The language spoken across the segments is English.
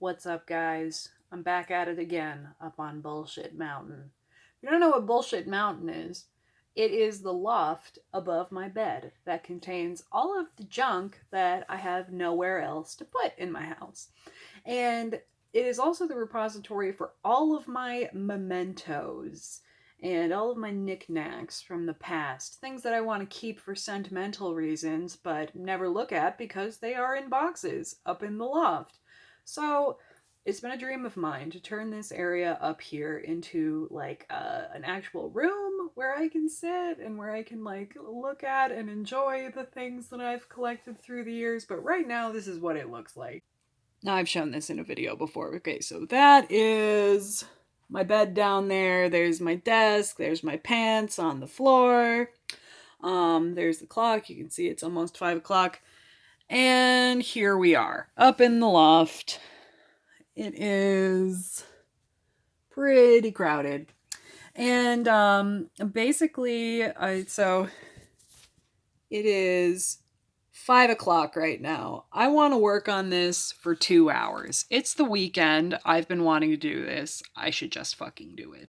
What's up, guys? I'm back at it again up on Bullshit Mountain. You don't know what Bullshit Mountain is? It is the loft above my bed that contains all of the junk that I have nowhere else to put in my house. And it is also the repository for all of my mementos and all of my knickknacks from the past. Things that I want to keep for sentimental reasons, but never look at because they are in boxes up in the loft. So it's been a dream of mine to turn this area up here into like an actual room where I can sit and where I can like look at and enjoy the things that I've collected through the years. But right now, this is what it looks like. Now, I've shown this in a video before. Okay, so that is my bed down there. There's my desk. There's my pants on the floor. There's the clock. You can see it's almost 5 o'clock. And here we are, up in the loft. It is pretty crowded. And basically, so it is 5 o'clock right now. I want to work on this for 2 hours. It's the weekend. I've been wanting to do this. I should just fucking do it.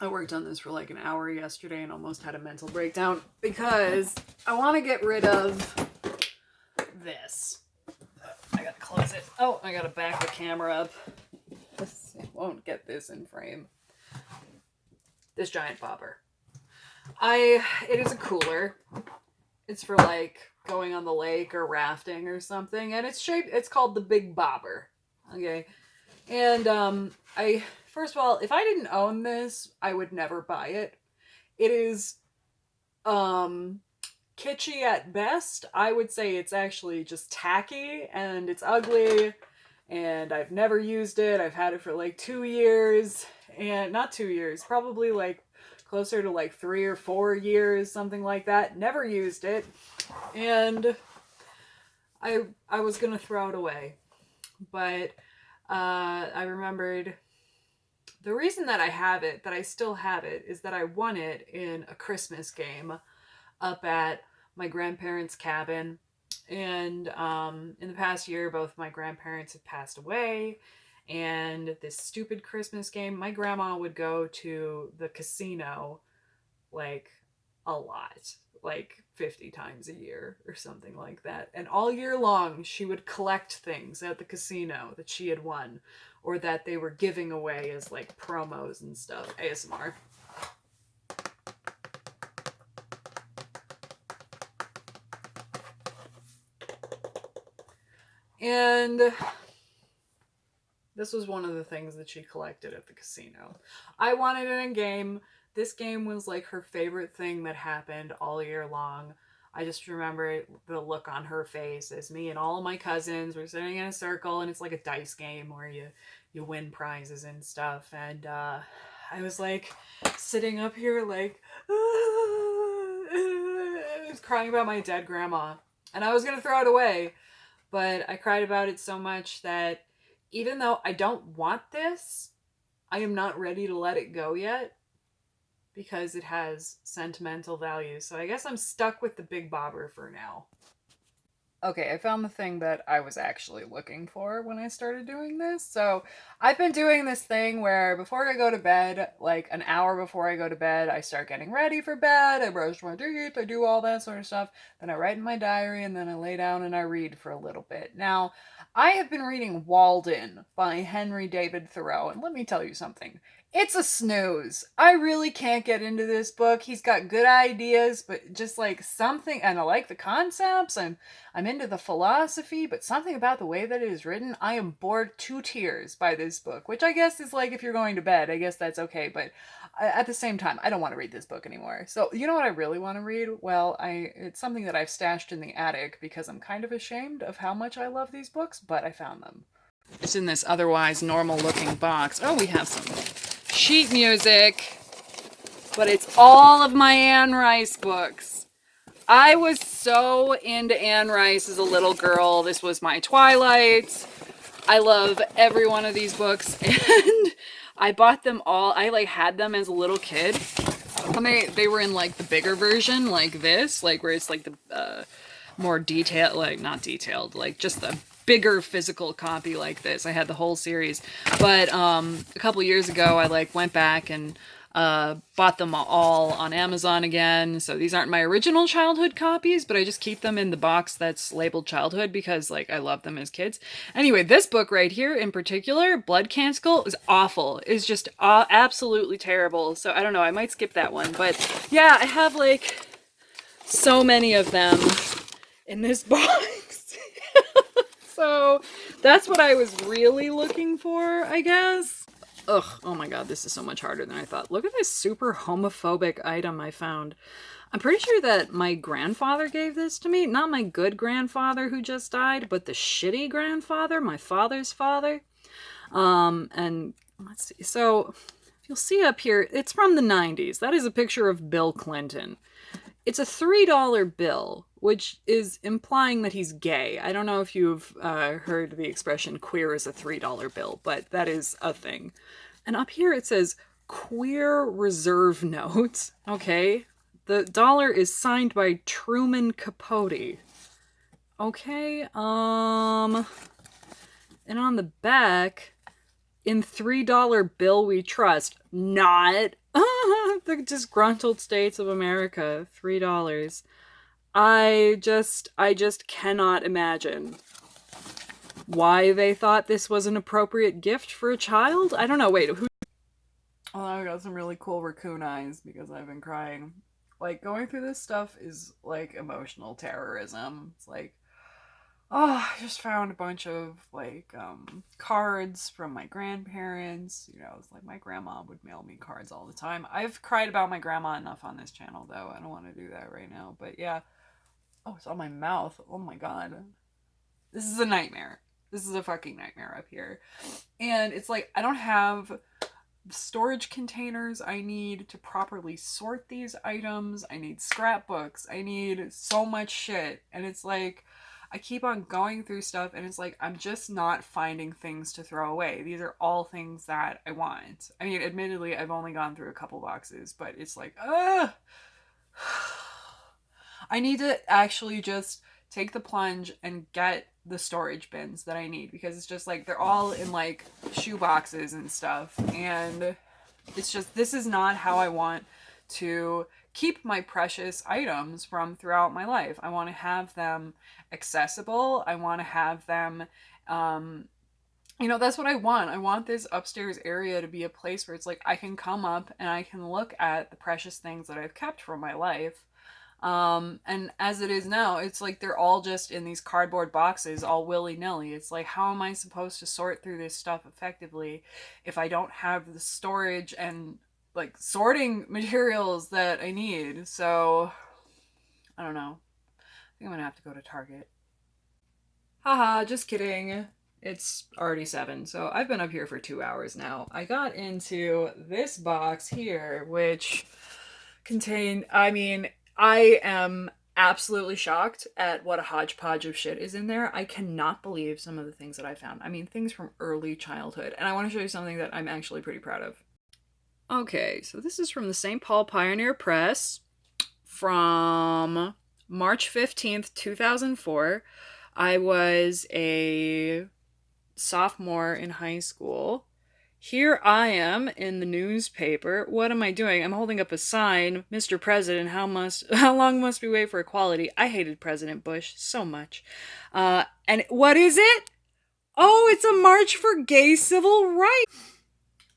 I worked on this for like an hour yesterday and almost had a mental breakdown because I want to get rid of this. I gotta close it. Oh, I gotta back the camera up. I won't get this in frame. This giant bobber. It is a cooler. It's for like going on the lake or rafting or something, and it's called the Big Bobber. Okay. And first of all, if I didn't own this, I would never buy it. It is kitschy at best. I would say it's actually just tacky and it's ugly, and I've never used it. I've had it for like 2 years, and not 2 years, probably like closer to like 3 or 4 years, something like that. Never used it, and I was gonna throw it away, but I remembered the reason that I have it, that I still have it, is that I won it in a Christmas game up at my grandparents' cabin. And in the past year, both my grandparents have passed away. And this stupid Christmas game, my grandma would go to the casino like a lot, like 50 times a year or something like that. And all year long, she would collect things at the casino that she had won or that they were giving away as like promos and stuff. ASMR. And this was one of the things that she collected at the casino. I wanted it in game. This game was like her favorite thing that happened all year long. I just remember the look on her face as me and all of my cousins were sitting in a circle, and it's like a dice game where you win prizes and stuff. And I was like sitting up here like I was crying about my dead grandma, and I was gonna throw it away. But I cried about it so much that even though I don't want this, I am not ready to let it go yet because it has sentimental value. So I guess I'm stuck with the Big Bobber for now. Okay, I found the thing that I was actually looking for when I started doing this. So I've been doing this thing where before I go to bed, like an hour before I go to bed, I start getting ready for bed. I brush my teeth, I do all that sort of stuff. Then I write in my diary, and then I lay down and I read for a little bit. Now, I have been reading Walden by Henry David Thoreau, and let me tell you something. It's a snooze. I really can't get into this book. He's got good ideas, but just like something, and I like the concepts, and I'm into the philosophy, but something about the way that it is written, I am bored to tears by this book, which I guess is like if you're going to bed, I guess that's okay, but at the same time, I don't want to read this book anymore. So, you know what I really want to read? Well, it's something that I've stashed in the attic because I'm kind of ashamed of how much I love these books, but I found them. It's in this otherwise normal-looking box. Oh, we have some sheet music, but it's all of my Anne Rice books. I was so into Anne Rice as a little girl. This was my Twilight. I love every one of these books, and I bought them all. I like had them as a little kid. And they were in like the bigger version, like this, like where it's like the more detailed, like not detailed, like just the bigger physical copy like this. I had the whole series. But a couple years ago, I like went back and bought them all on Amazon again. So these aren't my original childhood copies, but I just keep them in the box that's labeled childhood because like I love them as kids. Anyway, this book right here in particular, Blood Canticle, is awful. It's just absolutely terrible. So I don't know, I might skip that one. But yeah, I have like so many of them in this box. So that's what I was really looking for, I guess. Ugh, oh my god, this is so much harder than I thought. Look at this super homophobic item I found. I'm pretty sure that my grandfather gave this to me. Not my good grandfather who just died, but the shitty grandfather, my father's father. And let's see. So, you'll see up here, it's from the 90s. That is a picture of Bill Clinton. It's a $3 bill, which is implying that he's gay. I don't know if you've heard the expression queer is a $3 bill, but that is a thing. And up here it says queer reserve note. Okay. The dollar is signed by Truman Capote. Okay. And on the back, in $3 bill we trust. Not the disgruntled states of America. $3. I just cannot imagine why they thought this was an appropriate gift for a child. I don't know. Wait, who? Oh, I got some really cool raccoon eyes because I've been crying. Like, going through this stuff is like emotional terrorism. It's like, oh, I just found a bunch of like cards from my grandparents. You know, it's like my grandma would mail me cards all the time. I've cried about my grandma enough on this channel, though. I don't want to do that right now. But yeah. Oh, it's on my mouth. Oh my god. This is a nightmare. This is a fucking nightmare up here. And it's like, I don't have storage containers I need to properly sort these items. I need scrapbooks. I need so much shit. And it's like, I keep on going through stuff and it's like, I'm just not finding things to throw away. These are all things that I want. I mean, admittedly, I've only gone through a couple boxes, but it's like, ugh. I need to actually just take the plunge and get the storage bins that I need because it's just like they're all in like shoe boxes and stuff, and it's just, this is not how I want to keep my precious items from throughout my life. I want to have them accessible. I want to have them you know, that's what I want. I want this upstairs area to be a place where it's like I can come up and I can look at the precious things that I've kept from my life. And as it is now, it's like they're all just in these cardboard boxes, all willy-nilly. It's like, how am I supposed to sort through this stuff effectively if I don't have the storage and like sorting materials that I need? So, I don't know. I think I'm gonna have to go to Target. Haha, just kidding. It's already 7, so I've been up here for 2 hours now. I got into this box here, which contained, I mean, I am absolutely shocked at what a hodgepodge of shit is in there. I cannot believe some of the things that I found. I mean, things from early childhood. And I want to show you something that I'm actually pretty proud of. Okay, so this is from the St. Paul Pioneer Press from March 15th, 2004. I was a sophomore in high school. Here I am in the newspaper. What am I doing? I'm holding up a sign. Mr. President, how long must we wait for equality? I hated President Bush so much. And what is it? Oh, it's a march for gay civil rights.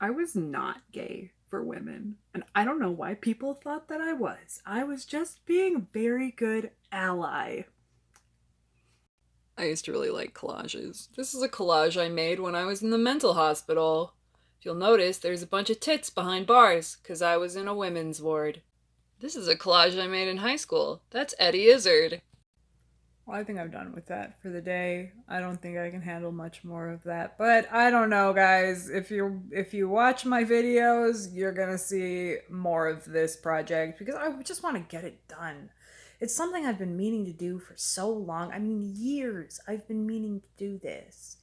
I was not gay for women. And I don't know why people thought that I was. I was just being a very good ally. I used to really like collages. This is a collage I made when I was in the mental hospital. If you'll notice, there's a bunch of tits behind bars, because I was in a women's ward. This is a collage I made in high school. That's Eddie Izzard. Well, I think I'm done with that for the day. I don't think I can handle much more of that. But I don't know, guys. If you watch my videos, you're gonna see more of this project, because I just want to get it done. It's something I've been meaning to do for so long. I mean, years I've been meaning to do this.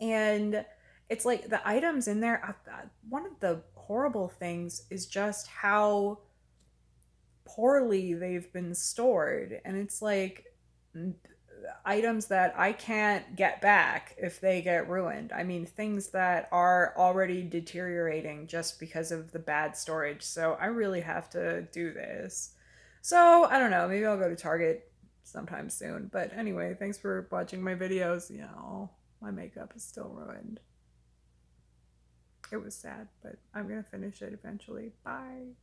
And it's like the items in there, one of the horrible things is just how poorly they've been stored. And it's like, items that I can't get back if they get ruined. I mean, things that are already deteriorating just because of the bad storage. So I really have to do this. So I don't know. Maybe I'll go to Target sometime soon. But anyway, thanks for watching my videos. You know, my makeup is still ruined. It was sad, but I'm going to finish it eventually. Bye.